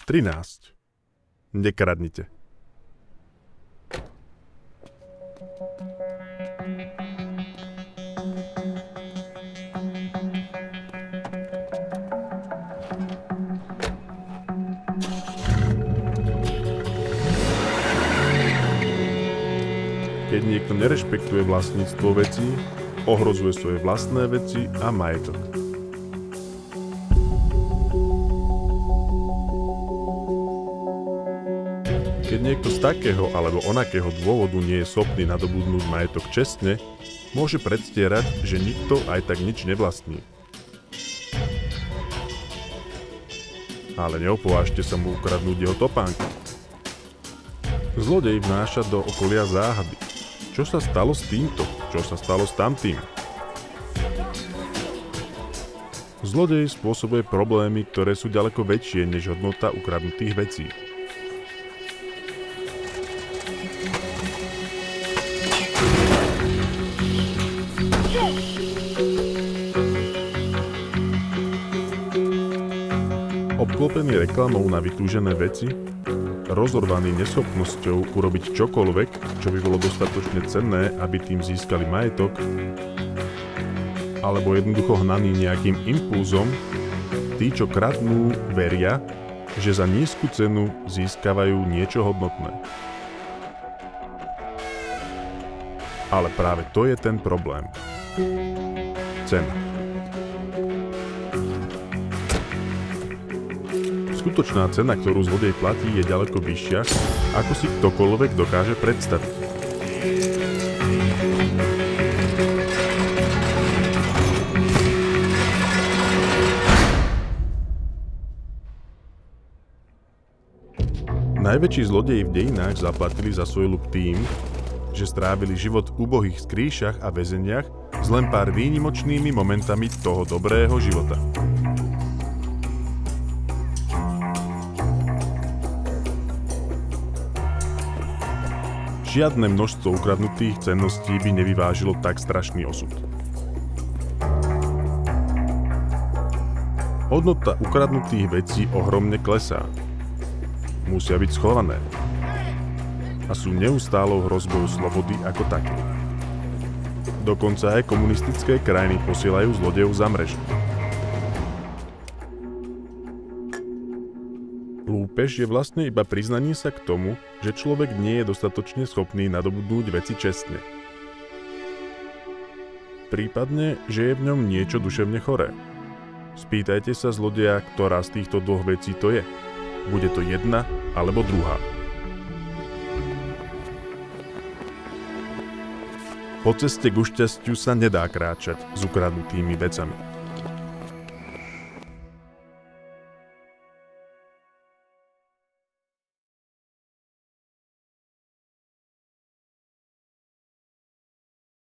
13. Nekradnite. Keď niekto nerešpektuje vlastníctvo vecí, ohrozuje svoje vlastné veci a majetok. Keď niekto z takého alebo onakého dôvodu nie je schopný nadobudnúť majetok čestne, môže predstierať, že nikto aj tak nič nevlastní. Ale neopovážte sa mu ukradnúť jeho topánky. Zlodej vnáša do okolia záhady. Čo sa stalo s týmto? Čo sa stalo s tamtým? Zlodej spôsobuje problémy, ktoré sú ďaleko väčšie než hodnota ukradnutých vecí. Obklopený reklamou na vytúžené veci, rozorvaný neschopnosťou urobiť čokoľvek, čo by bolo dostatočne cenné, aby tým získali majetok, alebo jednoducho hnaný nejakým impulzom, tí, čo kradnú, veria, že za nízku cenu získavajú niečo hodnotné. Ale práve to je ten problém. Cena. Skutočná cena, ktorú zlodej platí, je ďaleko vyššia, ako si ktokoľvek dokáže predstaviť. Najväčší zlodeji v dejinách zaplatili za svoj ľub tým, že strávili život v ubohých skrýšach a väzeniach s len pár výnimočnými momentami toho dobrého života. Žiadne množstvo ukradnutých cenností by nevyvážilo tak strašný osud. Hodnota ukradnutých vecí ohromne klesá. Musia byť schované. A sú neustálou hrozbou slobody ako také. Dokonca aj komunistické krajiny posielajú zlodejov za mrežu. Lúpež je vlastne iba priznanie sa k tomu, že človek nie je dostatočne schopný nadobudnúť veci čestne. Prípadne, že je v ňom niečo duševne choré. Spýtajte sa zlodeja, ktorá z týchto dvoch vecí to je. Bude to jedna alebo druhá. Po ceste k šťastiu sa nedá kráčať s ukradnutými vecami.